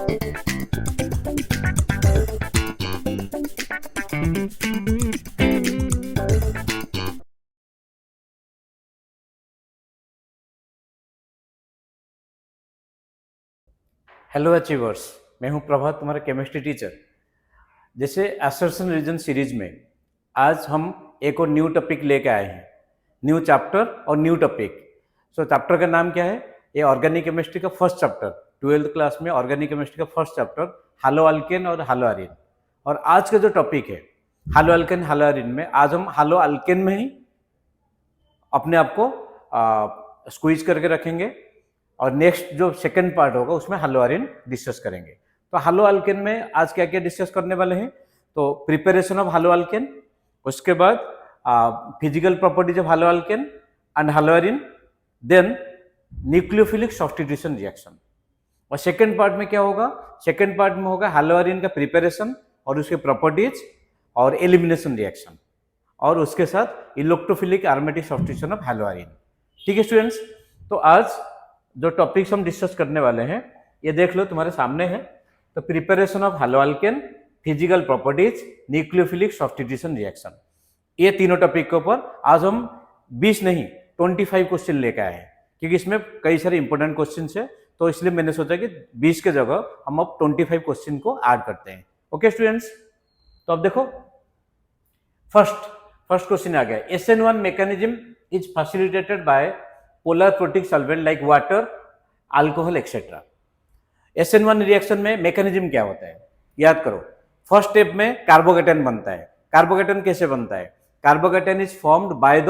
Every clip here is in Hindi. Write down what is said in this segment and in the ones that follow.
हेलो अचीवर्स, मैं हूं प्रभात, तुम्हारा केमिस्ट्री टीचर। जैसे असर्शन रीजन सीरीज में आज हम एक और न्यू टॉपिक लेके आए हैं, न्यू चैप्टर और न्यू टॉपिक। सो चैप्टर का नाम क्या है? ये ऑर्गेनिक केमिस्ट्री का फर्स्ट चैप्टर, 12th क्लास में ऑर्गेनिक केमिस्ट्री का फर्स्ट चैप्टर, हालो अल्केन और हालो एरीन। और आज का जो टॉपिक है हालो अल्केन हालो एरीन में, आज हम हालो अल्केन में ही अपने आप को स्क्वीज करके रखेंगे और नेक्स्ट जो सेकंड पार्ट होगा उसमें हालो एरीन डिस्कस करेंगे। तो हालो अल्केन में आज क्या क्या डिस्कस करने वाले हैं? तो प्रिपरेशन ऑफ हालो अल्केन, उसके बाद physical properties of halo alkane and halo arene, then nucleophilic substitution reaction. और सेकंड पार्ट में क्या होगा? सेकंड पार्ट में होगा हालो एरीन का प्रिपरेशन और उसके प्रॉपर्टीज और एलिमिनेशन रिएक्शन, और उसके साथ electrophilic aromatic substitution of hello arene. ठीक है स्टूडेंट्स, तो आज जो टॉपिक्स हम डिस्कस करने वाले हैं ये देख लो, तुम्हारे सामने है। तो preparation of halo alkane, physical properties, nucleophilic substitution reaction, ये तीनों टॉपिक के ऊपर आज हम 20 नहीं 25 क्वेश्चन लेके आए हैं, क्योंकि इसमें कई सारे इंपॉर्टेंट क्वेश्चन है। तो इसलिए मैंने सोचा कि 20 के जगह हम अब 25 क्वेश्चन को ऐड करते हैं। ओके स्टूडेंट्स, तो अब देखो फर्स्ट क्वेश्चन आ गया। SN1 mechanism is facilitated bye polar protic solvent like water, alcohol etcetera. SN1 reaction में मैकेनिज्म क्या होता है? याद करो, फर्स्ट स्टेप में कार्बोकेटन बनता है। कार्बोकेटन कैसे बनता है? कार्बोकेटन is formed by the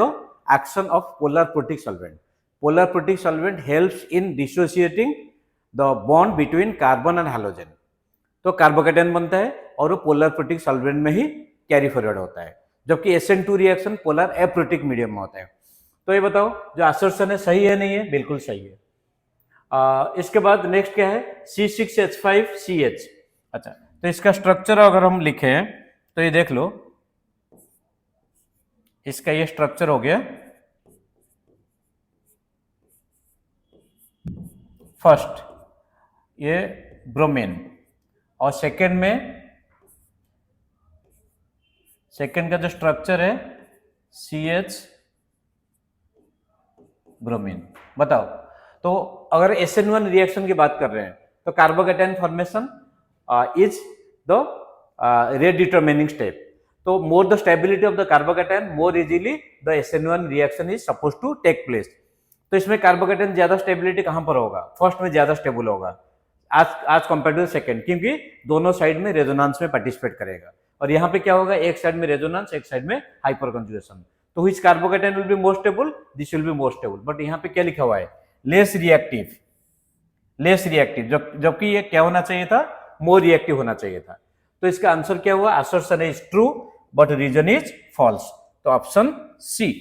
action of polar protic solvent. Polar protic solvent helps in dissociating the bond between carbon and halogen. तो कार्बोकेटन बनता है और वो पोलर प्रोटिक सॉल्वेंट में ही कैरी फॉरवर्ड होता है, जबकि SN2 reaction polar aprotic medium में होता है। तो ये बताओ, जो असर्शन है सही है नहीं है? बिल्कुल सही है। इसके बाद नेक्स्ट क्या है? C6H5CH। अच्छा, तो इसका स्ट्रक्चर अगर हम लिखें तो ये देख लो, इसका ये स्ट्रक्चर हो गया। फर्स्ट ये ब्रोमीन, और सेकंड का जो स्ट्रक्चर है CH ब्रोमीन। बताओ, तो अगर SN1 रिएक्शन की बात कर रहे हैं तो carbocation formation is the rate determining step. तो more the stability of the carbocation, more easily the SN1 reaction is suppose to take place. तो इसमें कार्बोकेटाइन ज्यादा स्टेबिलिटी कहां पर होगा? फर्स्ट में ज्यादा स्टेबल होगा आज कंपेयर टू सेकंड, क्योंकि दोनों साइड में रेजोनेंस में पार्टिसिपेट करेगा। और यहाँ पे क्या होगा? एक साइड में रेजोनेंस, एक साइड में हाइपर कंजुगेशन। तो which carbocation will be more stable? This will be more stable. But यहाँ पे क्या लिखा हुआ है? लेस रिएक्टिव, जबकि ये क्या होना चाहिए था? मोर रिएक्टिव होना चाहिए था। तो इसका आंसर क्या हुआ? Assertion is true but reason is false. तो option C,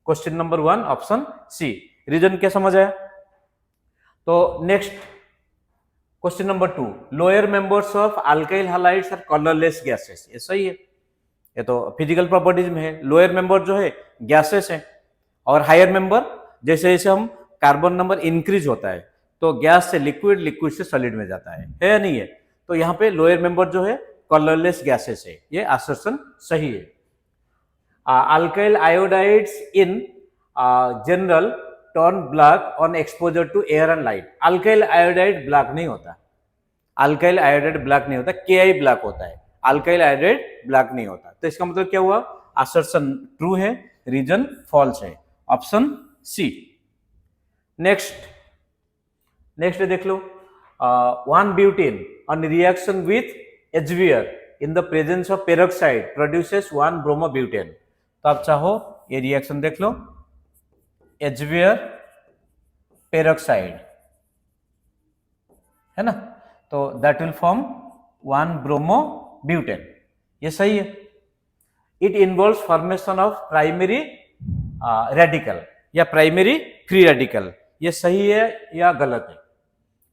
question number 1 option C. Reason क्या समझ आया? तो next question number 2, lower members of alkyl halides are colourless gases. ये सही है, ये तो फिजिकल प्रॉपर्टीज में है। लोअर मेंबर जो है गैसेस है, और हायर मेंबर जैसे जैसे हम कार्बन नंबर इंक्रीज होता है तो गैस से लिक्विड, लिक्विड से सॉलिड में जाता है या नहीं है? तो यहाँ पे लोअर मेंबर जो है कलरलेस गैसेस है, ये असर्शन सही है। Alkyl iodides in general turn black on exposure to air and light. Alkyl iodide black नहीं होता, अल्काइल आयोडाइड ब्लैक नहीं होता, Ki ब्लैक होता है, अल्काइल आयोडाइड ब्लैक नहीं होता। तो इसका मतलब क्या हुआ? असर्शन ट्रू है, रीजन फॉल्स है, ऑप्शन सी। नेक्स्ट देख लो, 1 butane on reaction with HBr in the presence of peroxide produces 1 bromobutane. तो आप चाहो ये रिएक्शन देख लो, HBr पेरोक्साइड है ना, तो दैट विल फॉर्म 1 ब्रोमोब्यूटेन। ये सही है। It involves formation of primary radical या प्राइमरी फ्री रेडिकल। ये सही है या गलत है?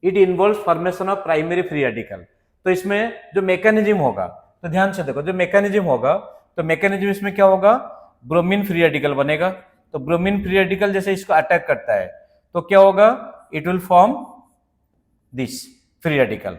It involves formation of primary free radical. तो इसमें जो मैकेनिज्म होगा, तो ध्यान से देखो, जो मैकेनिज्म होगा तो मैकेनिज्म इसमें क्या होगा? ब्रोमीन फ्री रेडिकल बनेगा। तो ब्रोमीन फ्री रेडिकल जैसे इसको अटैक करता है तो क्या होगा? It will form this free radical.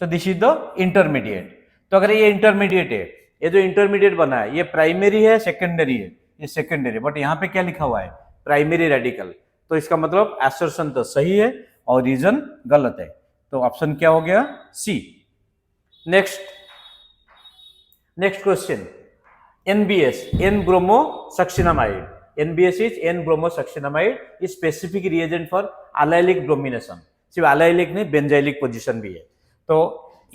So this is the intermediate. तो अगर ये इंटरमीडिएट है, ये जो इंटरमीडिएट बना है ये प्राइमरी है सेकेंडरी है, ये सेकेंडरी, बट यहाँ पे क्या लिखा हुआ है प्राइमरी रेडिकल, तो इसका मतलब एसर्शन तो सही है और रीजन गलत है। तो ऑप्शन क्या हो गया C. Next question, NBS, N-bromosaccinamide. NBS is N-bromosaccinamide, is specific reagent for allylic bromination. सिर्फ allylic नहीं, बेंजाइलिक पोजीशन भी है। तो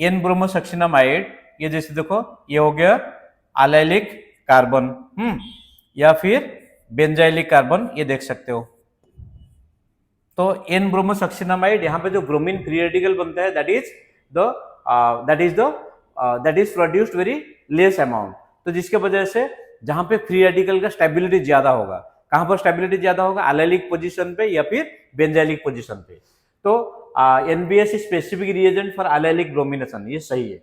N-bromosaccinamide ये जैसे देखो ये हो गया allylic कार्बन, या फिर बेंजाइलिक कार्बन, ये देख सकते हो। तो N-bromosaccinamide यहाँ पे जो ब्रोमीन फ्री रेडिकल बनता है that is produced very less amount, तो जिसके वजह से जहां पे फ्री रेडिकल का स्टेबिलिटी ज्यादा होगा, कहां पर स्टेबिलिटी ज्यादा होगा एलाइलिक पोजीशन पे या फिर बेंजाइलिक पोजीशन पे। तो NBS specific reagent for allylic bromination, ये सही है।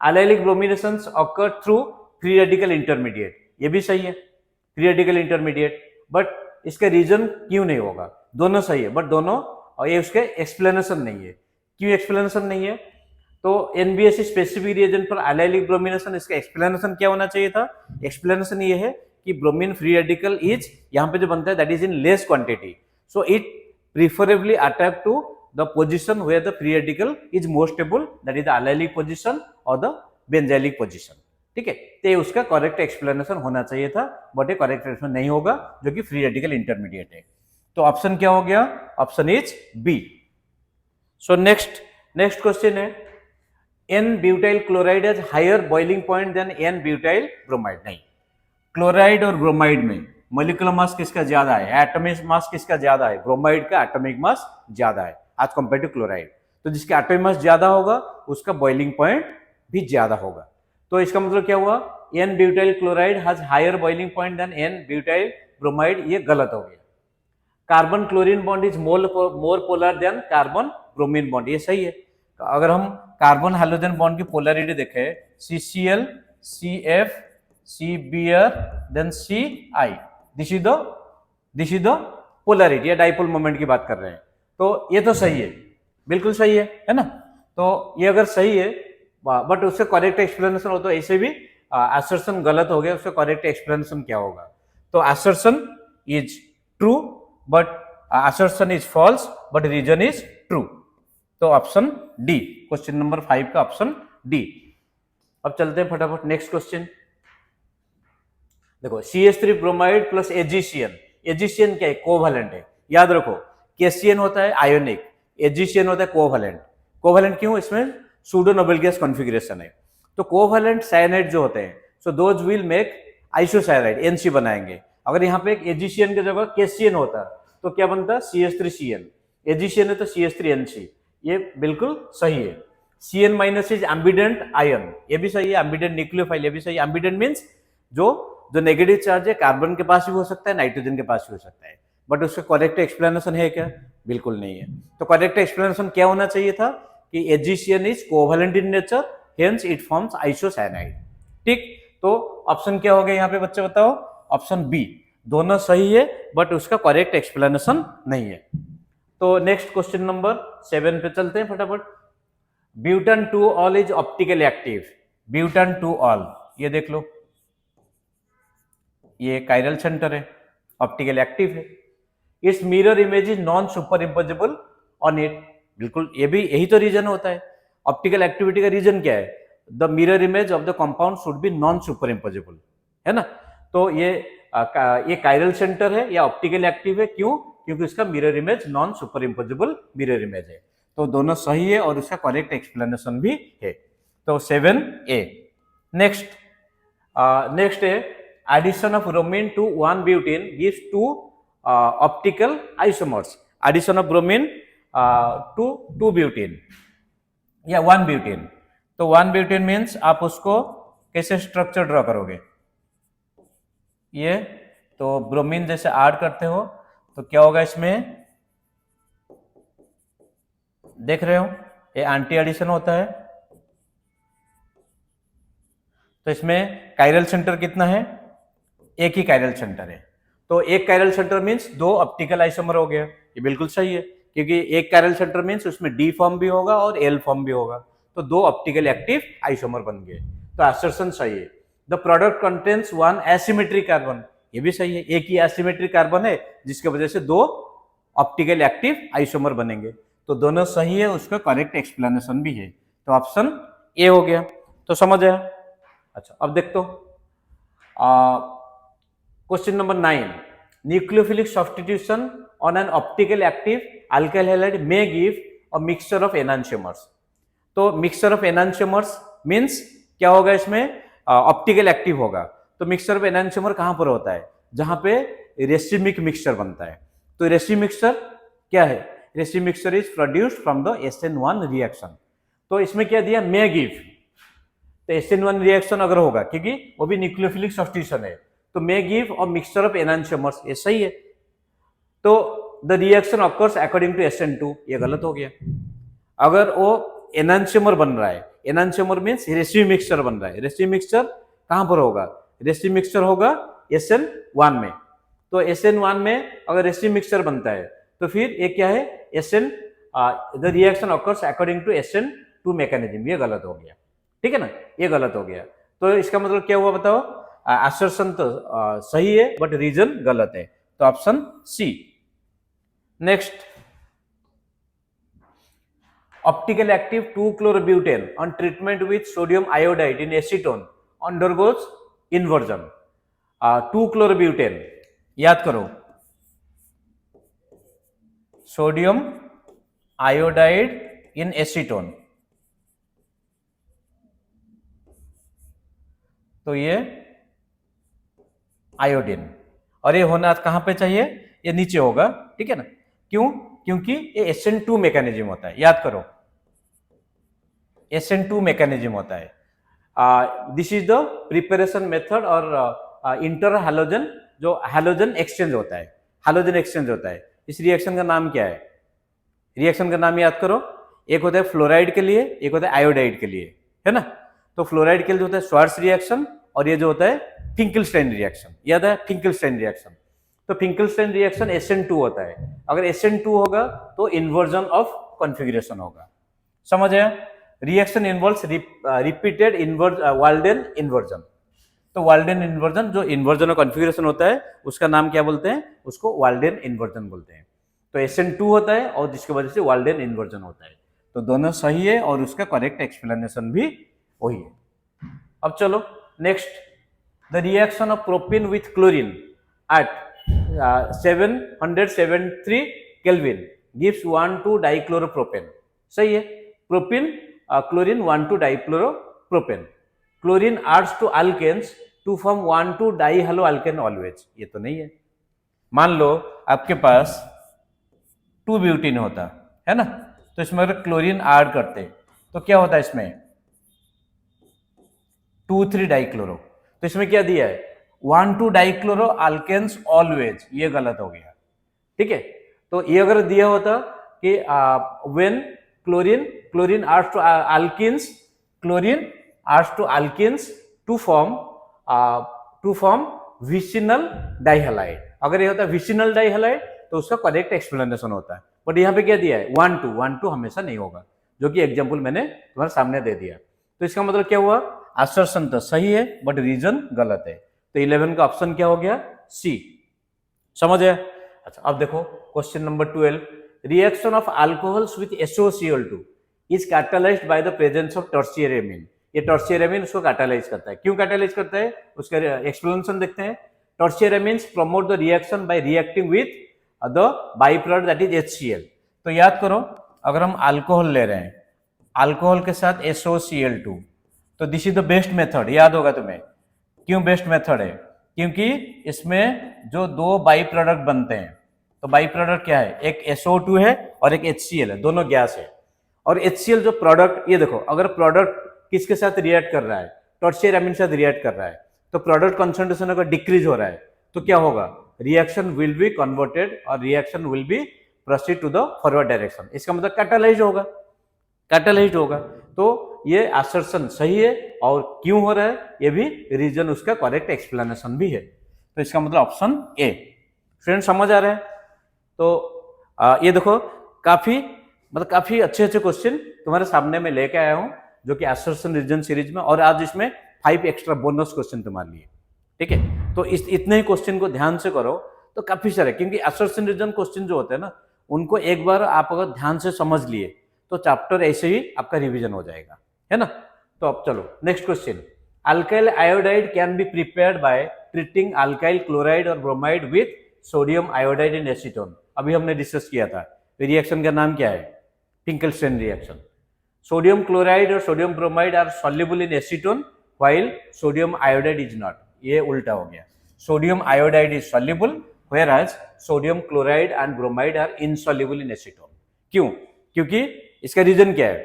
Allylic brominations occur through free radical intermediate, ये भी सही है, फ्री रेडिकल इंटरमीडिएट, बट इसका रीजन क्यों नहीं होगा, दोनों सही है बट दोनों, और ये उसके एक्सप्लेनेशन नहीं है। क्यों एक्सप्लेनेशन नहीं है? तो NBS specific reagent for allylic bromination, इसका एक्सप्लेनेशन क्या होना चाहिए था? एक्सप्लेनेशन ये है कि ब्रोमीन फ्री रेडिकल इज यहाँ पे जो बनता है that is in less quantity, so it preferably attack to the position where the free radical is more stable, that is the allylic position और द बेंजाइलिक पोजीशन। ठीक है, तो उसका करेक्ट एक्सप्लेनेशन होना चाहिए था, बट ये करेक्ट एक्सप्लेनेशन नहीं होगा जो कि फ्री रेडिकल इंटरमीडिएट है। तो ऑप्शन क्या हो गया? Option is B. So next question है, N-butyl chloride has higher boiling point than N-butyl bromide। नहीं, क्लोराइड और ब्रोमाइड में मोलिकुलर मास किसका ज्यादा है, एटॉमिक मास किसका ज्यादा है? ब्रोमाइड का एटॉमिक मास ज्यादा है आज कंपेयर टू क्लोराइड। तो जिसका एटॉमिक मास ज्यादा होगा उसका बॉइलिंग पॉइंट भी ज्यादा होगा। तो इसका मतलब क्या हुआ? N-butyl chloride has higher boiling point than N-butyl bromide, ये गलत हो गया। Carbon chlorine bond is more polar than carbon bromine bond, ये सही है। अगर हम कार्बन हाइड्रोजन बॉन्ड की पोलैरिटी देखें, CCl, CF, CBr, then CI, this is the polarity या डाइपोल मोमेंट की बात कर रहे हैं। तो ये तो सही है, बिल्कुल सही है ना? तो ये अगर सही है बट उससे करेक्ट एक्सप्लेनेशन हो, तो ऐसे भी असर्शन गलत हो गया, उसका करेक्ट एक्सप्लेनेशन क्या होगा? तो assertion is true but assertion is false but reason is true. तो ऑप्शन डी, क्वेश्चन नंबर 5 का ऑप्शन डी। अब चलते हैं फटाफट नेक्स्ट क्वेश्चन। देखो CH3 bromide plus AgCN, AgCN क्या है? कोवैलेंट है। याद रखो KCN होता है आयोनिक, AgCN होता है कोवैलेंट। कोवैलेंट क्यों? इसमें सूडो नोबेल गैस कॉन्फ़िगरेशन है। तो कोवैलेंट साइनाइड जो होते हैं, so those will make isocyanide, NC बनाएंगे। अगर यहाँ पे एक AgCN की जगह KCN होता तो क्या बनता? CH3CN। AgCN है तो CH3NC, ये बिल्कुल सही है। CN minus is ambient ion, ये भी सही है। एम्बिडेंट न्यूक्लियोफाइल, ये भी सही है। एम्बिडेंट मींस जो नेगेटिव चार्ज है कार्बन के पास भी हो सकता है, नाइट्रोजन के पास भी हो सकता है, बट उसका करेक्ट एक्सप्लेनेशन है क्या? बिल्कुल नहीं है। तो करेक्ट एक्सप्लेनेशन क्या होना चाहिए था कि AgCN is covalent in nature, hence it forms isocyanide. ठीक, तो ऑप्शन क्या हो गया यहाँ पे बच्चे बताओ? ऑप्शन बी, दोनों सही है बट उसका करेक्ट एक्सप्लेनेशन नहीं है। तो नेक्स्ट क्वेश्चन नंबर 7 पे चलते हैं फटाफट। Butan 2 ol is optical active, butan 2 ol, ये देख लो, ये कायरल सेंटर है, ऑप्टिकल एक्टिव है। Its mirror image is non super imposable on it, बिल्कुल ये भी यही तो रीजन होता है। ऑप्टिकल एक्टिविटी का रीजन क्या है? The mirror image of the compound should be non super imposable, है ना? तो ये कायरल सेंटर है या ऑप्टिकल एक्टिव है, क्यों? क्योंकि इसका mirror image non super imposable mirror image है। तो दोनों सही है और उसका करेक्ट एक्सप्लेनेशन भी है। तो 7A। नेक्स्ट है addition of bromine to one butene gives 2 optical isomers. Addition of bromine to two butene या 1-ब्यूटेन। तो 1-ब्यूटेन मीन्स आप उसको कैसे स्ट्रक्चर ड्रॉ करोगे? ये तो ब्रोमीन जैसे ऐड करते हो तो क्या होगा इसमें? देख रहे हो ये एंटी एडिशन होता है। तो इसमें कायरल सेंटर कितना है? एक ही कायरल सेंटर है। तो एक chiral centre means 2 optical isomer हो गया, ये बिल्कुल सही है, क्योंकि एक कायरल सेंटर मीन्स उसमें D फॉर्म भी होगा और L फॉर्म भी होगा। तो दो ऑप्टिकल एक्टिव आइसोमर बन गए, तो असर्शन सही है। The product contains one asymmetric carbon, ये भी सही है, एक ही एसिमेट्रिक कार्बन है जिसकी वजह से दो ऑप्टिकल एक्टिव आइसोमर बनेंगे, तो दोनों सही है, उसका करेक्ट एक्सप्लेनेशन भी है, तो ऑप्शन ए हो गया। तो समझ आया। अच्छा अब देख तो question number 9, nucleophilic substitution on an optical active alkyl halide may give a mixture of enantiomers. तो मिक्सचर ऑफ एनांशियोमर्स मींस क्या होगा, इसमें ऑप्टिकल एक्टिव होगा, तो मिक्सचर ऑफ एनांशियोमर कहां पर होता है, जहां पे रेसिमिक मिक्सचर बनता है। तो रेसिमिक मिक्सचर क्या है, racemic mixture is produced from the SN1 reaction. तो इसमें क्या दिया, मे गिव, तो SN1 रिएक्शन अगर होगा, क्योंकि वो भी न्यूक्लियोफिलिक सब्स्टिट्यूशन है, तो may give a mixture of enantiomers, ये सही है। तो the reaction occurs according to SN2, ये गलत हो गया। अगर वो एनांशियोमर बन रहा है, एनांशियोमर मींस रेसिमिक मिक्सचर बन रहा है, रेसिमिक मिक्सचर कहां पर होगा, रेसिमिक मिक्सचर होगा SN1 में। तो SN1 में अगर रेसिमिक मिक्सचर बनता है तो फिर ये क्या है, the reaction occurs according to SN2 mechanism, ये गलत हो गया, ठीक है ना, ये गलत हो गया। तो इसका मतलब क्या हुआ बताओ, असर्शन तो सही है बट रीजन गलत है, तो option C. Next, optical active 2-chlorobutane on treatment with sodium iodide in acetone undergoes inversion। 2-chlorobutane याद करो, सोडियम आयोडाइड इन एसीटोन, तो ये आयोडीन, और ये होना कहां पे चाहिए, ये नीचे होगा, ठीक है ना, क्यों, क्योंकि ये SN2 मैकेनिज्म होता है, याद करो SN2 मैकेनिज्म होता है। This is the preparation method और इंटर हैलोजन, जो हैलोजन एक्सचेंज होता है, हैलोजन एक्सचेंज होता है। इस रिएक्शन का नाम क्या है, रिएक्शन का नाम याद करो, एक होता है फ्लोराइड के लिए, एक होता है आयोडाइड के लिए, है ना। तो फ्लोराइड के लिए होता है श्वार्ट्ज रिएक्शन, और ये जो होता है फिंकलस्टाइन रिएक्शन, याद है फिंकलस्टाइन रिएक्शन। तो फिंकलस्टाइन रिएक्शन SN2 होता है, अगर SN2 होगा तो इन्वर्जन ऑफ कॉन्फ़िगरेशन होगा, समझ आया। Reaction involves repeated Walden inversion, तो वाल्डेन इन्वर्जन, जो इन्वर्जन ऑफ कॉन्फ़िगरेशन होता है उसका नाम क्या बोलते हैं, उसको वाल्डेन इन्वर्जन बोलते हैं। तो SN2 होता है और जिसकी वजह से वाल्डेन इन्वर्जन होता है, तो दोनों सही है और उसका करेक्ट एक्सप्लेनेशन भी वही है। अब चलो next, the reaction of propene with chlorine at 773 kelvin gives 1,2-dichloropropan, सही है। Propene chlorine 1,2-dichloropropan, chlorine adds to alkanes to form 1,2-dihaloalkane always, ये तो नहीं है। मान लो आपके पास 2-butene होता है ना, तो इसमें अगर क्लोरीन ऐड करते तो क्या होता है, इसमें 2,3-dichloro, तो इसमें क्या दिया है 1,2-dichloroalkanes always, ये गलत हो गया, ठीक है। तो ये अगर दिया होता कि when chlorine adds to alkenes, chlorine adds to alkenes to form vicinal dihalide, अगर ये होता है vicinal dihalide तो उसका करेक्ट एक्सप्लेनेशन होता है, बट यहाँ पे क्या दिया है 1,2 हमेशा नहीं होगा, जो कि एग्जाम्पल मैंने तुम्हारे सामने दे दिया। तो इसका मतलब क्या हुआ, असर्शन तो सही है बट रीजन गलत है, तो 11 का ऑप्शन क्या हो गया, सी, समझ आया। अच्छा अब देखो question number 12, reaction of alcohols with SOCl2 is catalysed by the presence of tertiary amine, ये टर्शियरी एमीन उसको कैटालाइज करता है, क्यों कैटालाइज करता है उसका एक्सप्लेनेशन देखते हैं। Tertiary amines promote the reaction by reacting with the by product that is HCl। तो याद करो अगर हम अल्कोहल ले रहे हैं, अल्कोहल के साथ SOCl2, तो this is the best method, याद होगा तुम्हें, क्यों बेस्ट मेथड है, क्योंकि इसमें जो दो बाई प्रोडक्ट बनते हैं, तो बाई प्रोडक्ट क्या है, एक SO2 है और एक HCl है, दोनों गैस है, और HCl जो प्रोडक्ट, ये देखो अगर प्रोडक्ट किसके साथ रिएक्ट कर रहा है, टर्शियरी एमीन के साथ रिएक्ट कर रहा है, तो प्रोडक्ट कंसंट्रेशन अगर डिक्रीज हो रहा है तो क्या होगा, रिएक्शन विल बी कन्वर्टेड और reaction will be proceed to the forward direction, इसका मतलब कैटालाइज होगा, कैटालाइज होगा। तो ये असर्शन सही है और क्यों हो रहा है ये भी रीजन उसका करेक्ट एक्सप्लेनेशन भी है, तो इसका मतलब ऑप्शन ए। फ्रेंड समझ आ रहा है। तो ये देखो काफी अच्छे क्वेश्चन तुम्हारे सामने में लेके आया हूं, जो कि असर्शन रीजन सीरीज में, और आज इसमें 5 एक्स्ट्रा बोनस क्वेश्चन तुम्हारे लिए, ठीक है। तो इतने ही क्वेश्चन को ध्यान से करो तो काफी सारे, क्योंकि असर्शन रीजन क्वेश्चन जो होते हैं ना, उनको एक बार आप अगर ध्यान से समझ लिए तो चैप्टर ऐसे ही आपका रिवीजन हो जाएगा, है ना। तो अब चलो next question. Alkyl iodide can be prepared by treating alkyl chloride और bromide with sodium iodide in acetone. अभी हमने डिस्कस किया था। रिएक्शन का नाम क्या है? Finkelstein reaction. सोडियम क्लोराइड और sodium bromide are soluble in acetone while sodium iodide is not. ये उल्टा हो गया। Sodium iodide is soluble whereas sodium chloride and bromide are insoluble in acetone। क्यों? क्योंकि इसका रीजन क्या है?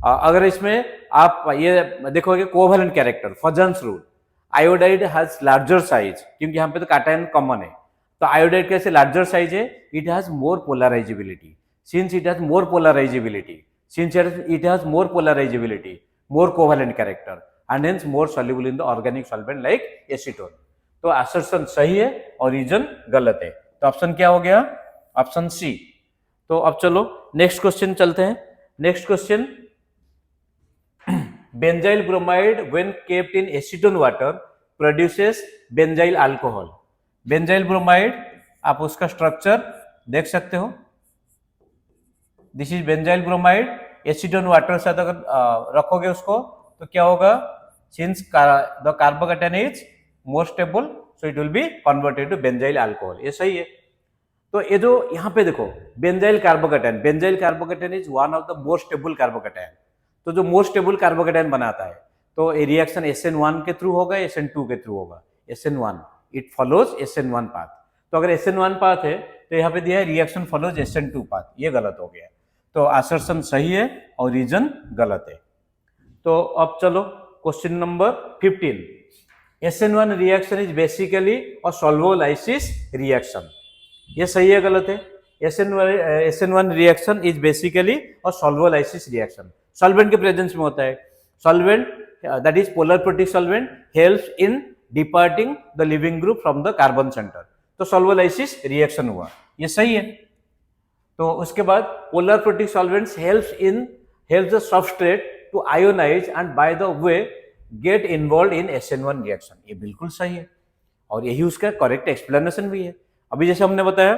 अगर इसमें आप ये देखोगे covalent character, Fajans rule, iodide has larger size, क्योंकि यहाँ पे तो काटायन कॉमन है, तो आयोडाइड कैसे लार्जर साइज है? It has more polarisability. Since it has more polarisability, more covalent character and hence more soluble in the organic solvent like acetone. तो असर्शन सही है और रीजन गलत है। तो ऑप्शन क्या हो गया? Option C. तो अब चलो नेक्स्ट क्वेश्चन चलते हैं। Next question, benzyl bromide when kept in acetone water produces benzyl alcohol. Benzyl bromide, आप उसका स्ट्रक्चर देख सकते हो। This is benzyl bromide. Acetone water साथ अगर रखोगे उसको तो क्या होगा? Since the carbocation is more stable, so it will be converted to benzyl alcohol। ये सही है। तो ये जो यहाँ पे देखो benzyl carbocation is one of the more stable carbocation. तो जो मोर स्टेबल कार्बोकेटायन बनाता है, तो ये रिएक्शन SN1 के थ्रू होगा, SN2 के थ्रू होगा। SN1, it follows SN1 path. तो अगर SN1 पाथ है तो यहाँ पे दिया है रिएक्शन फॉलोज SN2 पाथ, ये गलत हो गया। तो असर्शन सही है और रीजन गलत है। तो अब चलो question number 15। SN1 reaction is basically a solvolysis reaction. ये सही है गलत है? SN1 reaction is basically a solvolysis reaction. Solvent के प्रेजेंस में होता है। Solvent that is polar protic solvent helps in departing the leaving group from the carbon centre. तो सॉल्वोलाइसिस रिएक्शन हुआ, ये सही है। तो उसके बाद polar protic solvents helps the substrate to ionise and by the way get involve in SN1 reaction. ये बिल्कुल सही है और यही उसका करेक्ट एक्सप्लेनेशन भी है। अभी जैसे हमने बताया,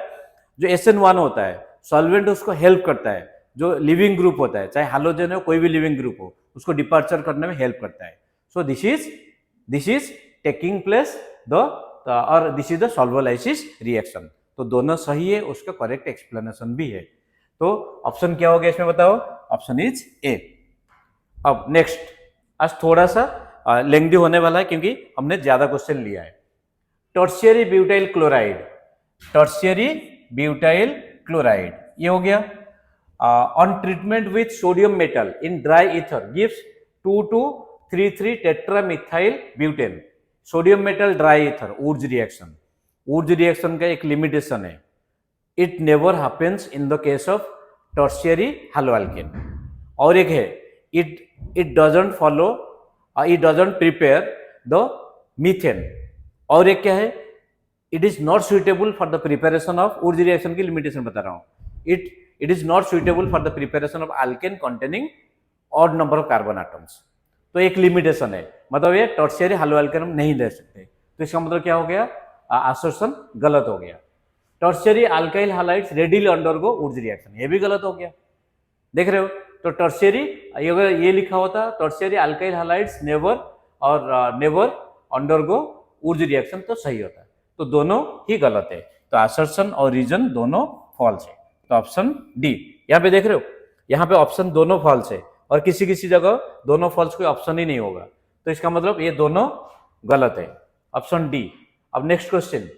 जो SN1 होता है सॉल्वेंट उसको हेल्प करता है, जो लिविंग ग्रुप होता है, चाहे हाइड्रोजन हो कोई भी लिविंग ग्रुप हो, उसको डिपार्चर करने में हेल्प करता है। So this is taking place और दिस इज द सॉल्वोलाइसिस रिएक्शन। तो दोनों सही है, उसका करेक्ट एक्सप्लेनेशन भी है। तो ऑप्शन क्या हो गया इसमें बताओ? Option is a. अब नेक्स्ट, आज थोड़ा सा लेंथी होने वाला है क्योंकि हमने ज्यादा क्वेश्चन लिया है। Tertiary butyl chloride, tertiary butyl chloride ये हो गया। On treatment with sodium metal in dry ether gives 2,2,3,3 tetramethyl butane. Sodium metal dry ether, Wurtz reaction. Wurtz reaction का एक लिमिटेशन है, it never happens in the case of tertiary haloalkane. और एक है it doesn't prepare the methane। और एक क्या है? it is not suitable for the preparation of, Wurtz reaction की लिमिटेशन बता रहा हूं, it is not suitable for the preparation of alkane containing odd number of carbon atoms। तो एक लिमिटेशन है, मतलब ये टर्शियरी हैलोअल्केन हम नहीं दे सकते। तो इसका मतलब क्या हो गया? असर्शन गलत हो गया। Tertiary alkyl halides readily undergo Wurtz reaction, ये भी गलत हो गया। देख रहे हो? तो टर्शियरी, अगर ये लिखा होता tertiary alkyl halides never undergo Wurtz reaction, तो सही होता है। तो दोनों ही गलत है। तो असर्शन और रीजन दोनों फॉल्स है। तो ऑप्शन डी। यहाँ पे देख रहे हो, यहाँ पे ऑप्शन दोनों फॉल्स है और किसी किसी जगह दोनों फॉल्स, कोई ऑप्शन ही नहीं होगा। तो इसका मतलब ये दोनों गलत है, ऑप्शन डी। अब next question,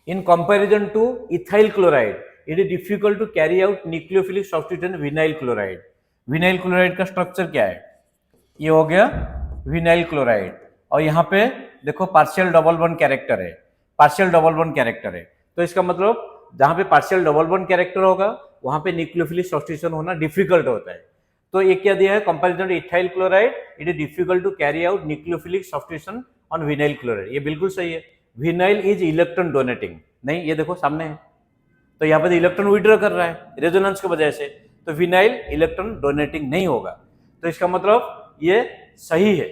in comparison to ethyl chloride it is difficult to carry out nucleophilic substituent vinyl chloride. Vinyl chloride का स्ट्रक्चर क्या है? ये हो गया विनाइल क्लोराइड, और यहाँ पे देखो पार्शियल डबल बॉन्ड कैरेक्टर है, पार्शियल डबल बॉन्ड कैरेक्टर है। तो इसका मतलब जहां पे पार्शियल डबल बॉन्ड कैरेक्टर होगा वहां पे न्यूक्लियोफिलिक सब्स्टिट्यूशन होना डिफिकल्ट होता है। तो ये क्या दिया है? Comparison to ethyl chloride it is difficult to carry out nucleophilic substitution on vinyl chloride. ये बिल्कुल सही है। विनाइल इज इलेक्ट्रॉन डोनेटिंग, नहीं ये देखो सामने है, तो यहाँ पे इलेक्ट्रॉन विड्रॉ कर रहा है रेजोनेंस की वजह से, तो विनाइल इलेक्ट्रॉन डोनेटिंग नहीं होगा। तो इसका मतलब ये सही है,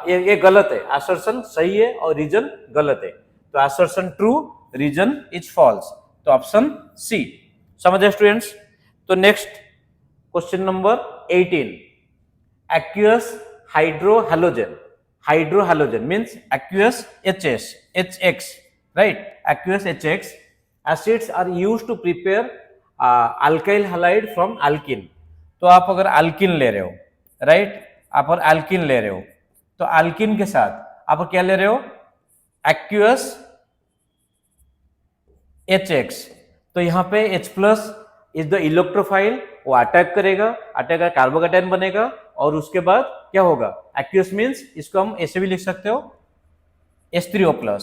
ये गलत है, असर्शन सही है और रीजन गलत है। तो assertion true, reason is false, तो ऑप्शन सी। समझे स्टूडेंट्स? तो next question number 18, aqueous hydrohalogen. Hydrohalogen means aqueous HX, right? Aqueous HX acids are used to prepare alkyl halide from alkene. तो आप अगर अल्किन ले रहे हो, राइट, आप अगर अल्किन ले रहे हो तो अल्किन के साथ आप क्या ले रहे हो, एक्यूअस HX। तो यहाँ पे H plus is the electrophile, वो अटैक करेगा, अटैक कर कार्बोकैटायन बनेगा और उसके बाद क्या होगा, एक्यूअस मींस इसको हम ऐसे भी लिख सकते हो H3O+।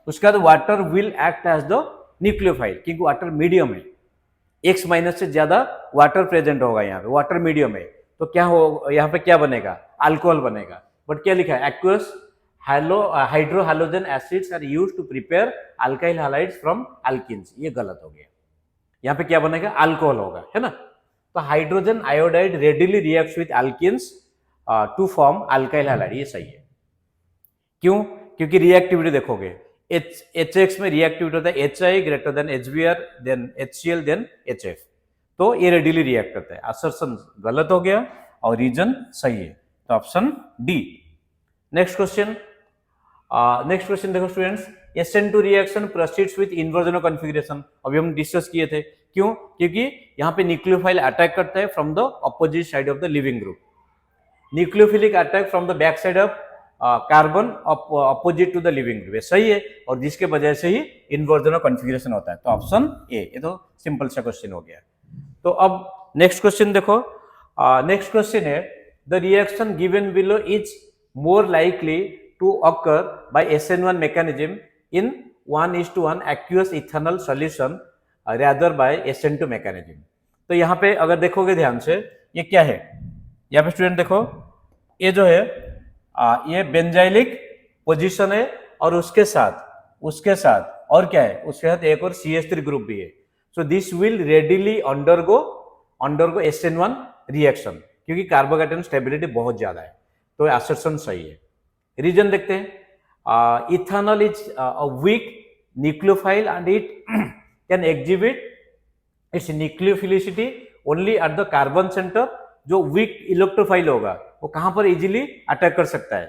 उसके बाद water will act as the nucleophile, क्योंकि वाटर मीडियम है, X माइनस से ज्यादा वाटर प्रेजेंट होगा यहाँ पे, वाटर मीडियम है, तो क्या हो यहाँ पे क्या बनेगा, अल्कोहल बनेगा। बट क्या लिखा है, aqueous hydrohalogen acids are used to prepare alkyl halides from alkenes, ये गलत हो गया। यहाँ पे क्या बनेगा, अल्कोहल होगा, है ना। तो hydrogen iodide readily reacts with alkenes to form alkyl halide, ये सही है। क्यों? क्योंकि रिएक्टिविटी देखोगे, HX में रिएक्टिविटी होता है HI greater than HBr than HCl than HF, तो ये रेडिली रिएक्ट करता है। असर्शन गलत हो गया और रीजन सही है, तो ऑप्शन डी। नेक्स्ट क्वेश्चन, देखो students, SN2 reaction proceeds with inversion configuration, अभी हम डिस्कस किए थे। क्यों? क्योंकि यहाँ पे न्यूक्लियोफाइल अटैक करता है from the opposite side of the leaving group, nucleophilic attack from the back side of carbon opposite to the leaving group, सही है, और जिसके वजह से ही इन्वर्जन कॉन्फ़िगरेशन होता है, तो ऑप्शन ए। ये तो सिंपल सा क्वेश्चन हो गया। तो अब नेक्स्ट क्वेश्चन देखो, नेक्स्ट क्वेश्चन है, the reaction given below is more likely to occur by SN1 mechanism in 1:1 aqueous ethanol solution rather by SN2 mechanism। तो यहाँ पे अगर देखोगे ध्यान से, ये क्या है, यहाँ पे स्टूडेंट देखो, ये जो है ये बेंजाइलिक पोजीशन है और उसके साथ और क्या है, उसके साथ एक और CH3 ग्रुप भी है। So this will readily undergo SN1 reaction, क्योंकि कार्बोकैटायन स्टेबिलिटी बहुत ज्यादा है, तो असर्शन सही है। रीजन देखते हैं, ethanol is a weak nucleophile and it can exhibit it's nucleophilicity only at the carbon centre. जो वीक इलेक्ट्रोफाइल होगा वो कहां पर इजीली अटैक कर सकता है,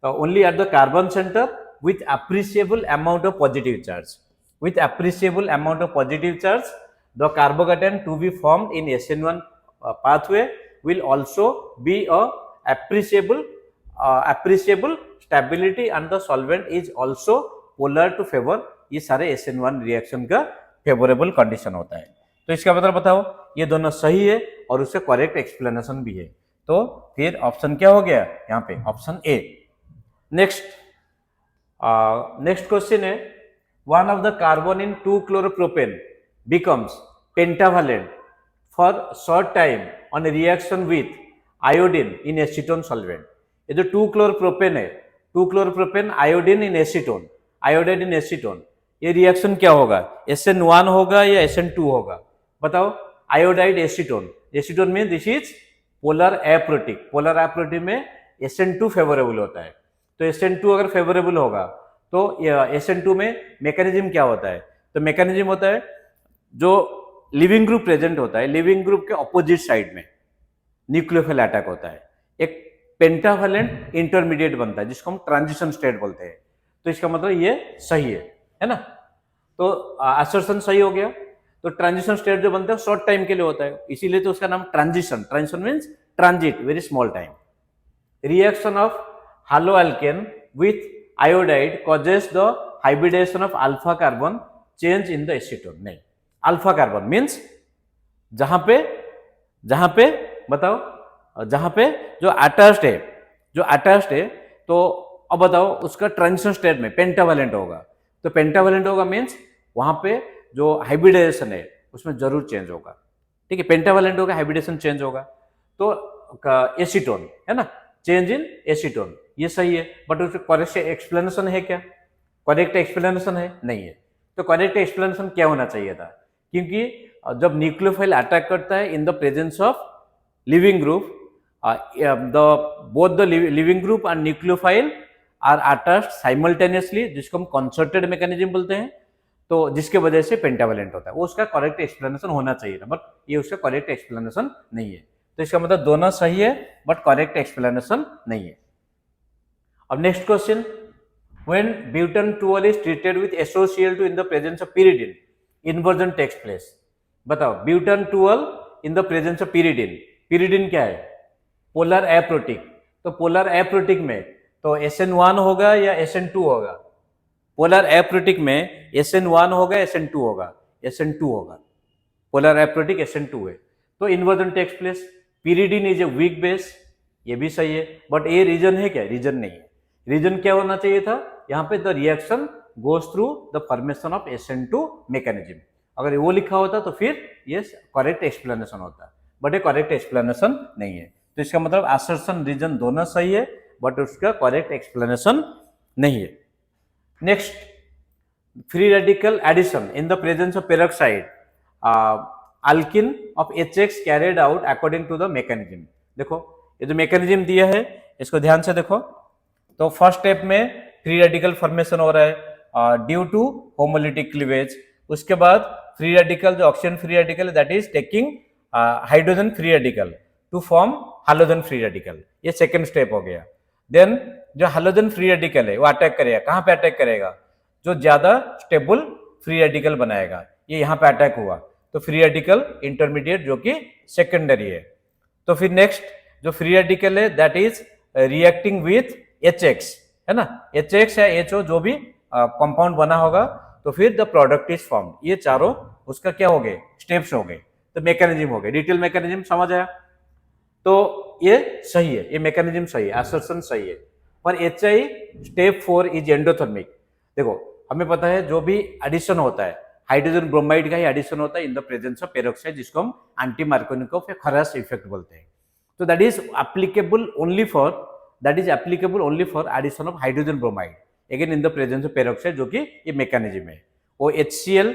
तो only at the carbon centre with appreciable amount of positive charge. With appreciable amount of positive charge the carbocation to be formed in SN1 pathway will also be a appreciable stability and the solvent is also polar to favor। ये सारे SN1 रिएक्शन का फेवरेबल कंडीशन होता है। तो इसका मतलब बताओ, ये दोनों सही है और उससे करेक्ट एक्सप्लेनेशन भी है, तो फिर ऑप्शन क्या हो गया यहाँ पे, ऑप्शन ए। नेक्स्ट क्वेश्चन है, one of the carbon in 2-chloropropan becomes pentavalent for short time on reaction with iodine in acetone solvent। ये जो 2-chloropropan है, 2-chloropropan iodine in acetone, iodide in acetone, ये रिएक्शन क्या होगा, SN1 होगा या SN2 होगा, बताओ। आयोडाइड एसीटोन, एसीटोन में this is polar aprotic, polar aprotic में SN2 फेवरेबल होता है। तो SN2 अगर फेवरेबल होगा तो SN2 में मैकेनिज्म क्या होता है, तो मैकेनिज्म होता है जो लिविंग ग्रुप प्रेजेंट होता है, लिविंग ग्रुप के ऑपोजिट साइड में न्यूक्लियोफाइल अटैक होता है, एक पेंटावेलेंट इंटरमीडिएट बनता है जिसको हम ट्रांजिशन स्टेट बोलते हैं। तो इसका मतलब ये सही है ना। तो असर्शन सही हो गया। तो ट्रांजिशन स्टेट जो बनता है शॉर्ट टाइम के लिए होता है, इसीलिए तो उसका नाम transition, transition means transit, very small time. Reaction of halo alkane with iodide causes the hybridisation of alpha carbon change in the acetone. नहीं, अल्फा कार्बन मींस जहां पे बताओ, जहां पे जो अटैच्ड है, तो अब बताओ उसका ट्रांजिशन स्टेट में पेंटावेलेंट होगा। तो पेंटावेलेंट होगा मींस वहां पे जो हाइब्रिडाइजेशन है उसमें जरूर चेंज होगा, ठीक है। पेंटावेलेंट होगा, हाइब्रिडेशन चेंज होगा, तो एसीटोन है ना, चेंज इन एसीटोन, ये सही है। बट उसमें करेक्ट एक्सप्लेनेशन है क्या, करेक्ट एक्सप्लेनेशन है नहीं है। तो करेक्ट एक्सप्लेनेशन क्या होना चाहिए था, क्योंकि जब न्यूक्लियोफाइल अटैक करता है in the presence of leaving group, both the leaving group and nucleophile are attached simultaneously, जिसको हम कंसर्टेड मैकेनिज्म बोलते हैं, तो जिसके वजह से पेंटावेलेंट होता है। वो उसका करेक्ट एक्सप्लेनेशन होना चाहिए था, बट ये उसका करेक्ट एक्सप्लेनेशन नहीं है। तो इसका मतलब दोनों सही है बट करेक्ट एक्सप्लेनेशन नहीं है। अब next question, when butane 12 is treated with SOCl2 in the presence of pyridine, inversion takes place। बताओ, ब्यूटान 12 इन the presence of pyridine, pyridine क्या है? Polar aprotic. तो पोलर एप्रोटिक में तो SN1 होगा या SN2 होगा? पोलर एप्रोटिक में SN1 होगा, SN2 होगा? SN2 होगा। पोलर एप्रोटिक SN2 है, तो inversion takes place. pyridine is a weak base, ये भी सही है, बट ये रीजन है क्या? रीजन नहीं है। रीजन क्या होना चाहिए था यहाँ पे? The reaction goes through the formation of SN2 mechanism. अगर वो लिखा होता तो फिर ये करेक्ट एक्सप्लेनेशन होता, बट ये करेक्ट एक्सप्लेनेशन नहीं है। तो इसका मतलब असर्शन रीजन दोनों सही है बट उसका करेक्ट एक्सप्लेनेशन नहीं है। Next, free radical addition in the presence of peroxide alkene of HX carried out according to the mechanism. देखो ये जो मैकेनिज्म दिया है इसको ध्यान से देखो। तो फर्स्ट स्टेप में फ्री रेडिकल फॉर्मेशन हो रहा है ड्यू टू होमोलिटिक क्लीवेज। उसके बाद फ्री रेडिकल, जो ऑक्सीजन फ्री रेडिकल है, that is taking hydrogen free radical to form hydrogen free radical. ये सेकेंड स्टेप हो गया। देन जो हाइड्रोजन फ्री रेडिकल है वो अटैक करेगा, कहाँ पे अटैक करेगा? जो ज्यादा स्टेबल फ्री रेडिकल बनाएगा, ये यहाँ पे अटैक हुआ, तो फ्री रेडिकल इंटरमीडिएट जो कि सेकेंडरी है। तो फिर नेक्स्ट जो फ्री रेडिकल है that is reacting with HX, है ना? HX या HO जो भी कंपाउंड बना होगा, तो फिर द प्रोडक्ट इज फॉर्म। ये चारों उसका क्या हो गए? स्टेप्स हो गए, तो मैकेनिज्म हो गए। डिटेल मैकेनिज्म समझ आया? तो ये सही है, ये मैकेनिज्म सही है, असर्शन सही है। पर HI स्टेप 4 इज एंडोथर्मिक। देखो हमें पता है जो भी एडिशन होता है, हाइड्रोजन ब्रोमाइड का ही एडिशन होता है in the presence of peroxide, जिसको हम एंटी मार्कोनिकोव या खरास इफेक्ट बोलते हैं। तो that is applicable only for addition of hydrogen bromide again in the presence of peroxide, जो कि ये मैकेनिज्म है। वो HCl,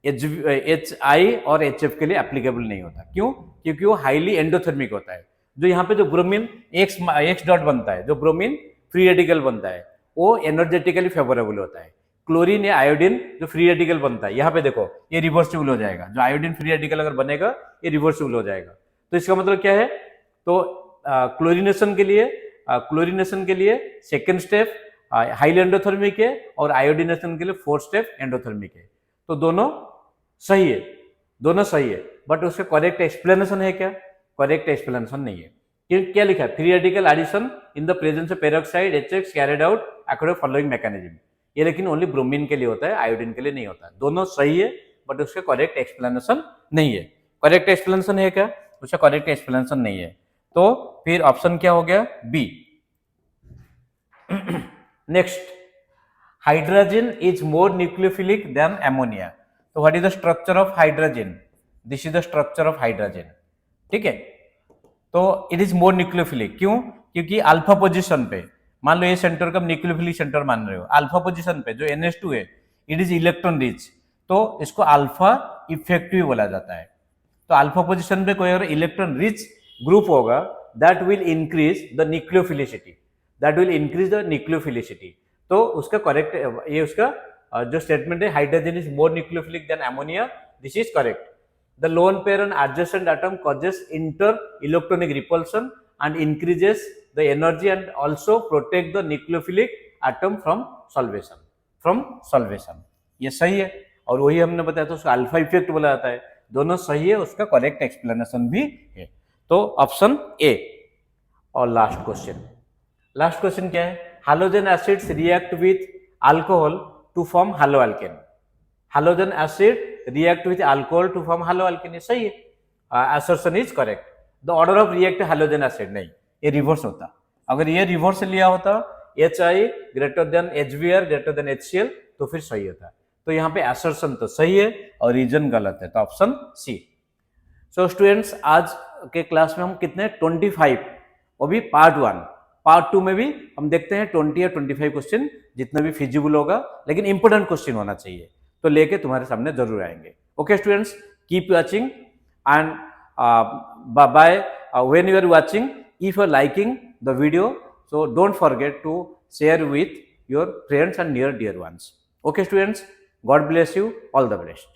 HI और HF के लिए एप्लीकेबल नहीं होता। क्यों? क्योंकि वो हाईली एंडोथर्मिक होता है। जो यहाँ पे जो ब्रोमीन X डॉट बनता है, जो ब्रोमीन फ्री रेडिकल बनता है, वो एनर्जेटिकली फेवरेबल होता है। क्लोरीन या आयोडीन जो फ्री रेडिकल बनता है, यहाँ पे देखो ये रिवर्सिबल हो जाएगा। जो आयोडीन फ्री रेडिकल अगर बनेगा ये रिवर्सिबल हो जाएगा। तो इसका मतलब क्या है? तो क्लोरीनेशन के लिए सेकेंड स्टेप हाईली एंडोथर्मिक है और आयोडीनेशन के लिए फोर्थ स्टेप एंडोथर्मिक है। तो दोनों सही है, दोनों सही है, बट उसका करेक्ट एक्सप्लेनेशन है क्या? करेक्ट एक्सप्लेनेशन नहीं है। क्या लिखा है? Free radical addition in the presence of peroxide HX carried out according following mechanism. ये लेकिन ओनली ब्रोमीन के लिए होता है, आयोडीन के लिए नहीं होता है। दोनों सही है बट उसका करेक्ट एक्सप्लेनेशन नहीं है। करेक्ट एक्सप्लेनेशन है क्या? उसका करेक्ट एक्सप्लेनेशन नहीं है। तो फिर ऑप्शन क्या हो गया? B. Next, hydrogen is more nucleophilic than ammonia. तो what is the structure of hydrogen? This is the structure of hydrogen. ठीक है, तो इट इज मोर न्यूक्लियोफिलिक। क्यों? क्योंकि अल्फा पोजीशन पे, मान लो ये सेंटर का न्यूक्लियोफिलिक सेंटर मान रहे हो, अल्फा पोजीशन पे जो NH2 है इट इज इलेक्ट्रॉन रिच, तो इसको अल्फा इफेक्टिव बोला जाता है। तो अल्फा पोजीशन पे कोई अगर इलेक्ट्रॉन रिच ग्रुप होगा that will increase the nucleophilicity, तो उसका करेक्ट, ये उसका जो स्टेटमेंट है hydrogen is more nucleophilic than ammonia, this is correct. The lone pair on adjacent atom causes inter-electronic repulsion and increases the energy and also protect the nucleophilic atom from solvation। ये सही है, और वही हमने बताया था उसका अल्फा इफेक्ट बोला जाता है। दोनों सही है, उसका करेक्ट एक्सप्लेनेशन भी है। तो ऑप्शन ए। और लास्ट क्वेश्चन क्या है? Halogen acids react with alcohol to form halo alkane. Halogen acid react with alcohol to form halo alkane, सही है, assertion is correct. The order of react halogen acid नहीं, ये रिवर्स होता। अगर ये रिवर्स लिया होता HI greater than HBr greater than HCl तो फिर सही होता। तो यहाँ पे असर्शन तो सही है और रीजन गलत है, तो ऑप्शन सी। सो स्टूडेंट्स, आज के क्लास में हम कितने 25, वो भी पार्ट 1। पार्ट 2 में भी हम देखते हैं 20 या 25 क्वेश्चन, जितना भी फिजिबल होगा, लेकिन इंपोर्टेंट क्वेश्चन होना चाहिए, तो लेके तुम्हारे सामने जरूर आएंगे। Okay students, keep watching and bye when you are watching If you are liking the video, so don't forget to share with your friends and near dear ones. Okay students, God bless you, all the best.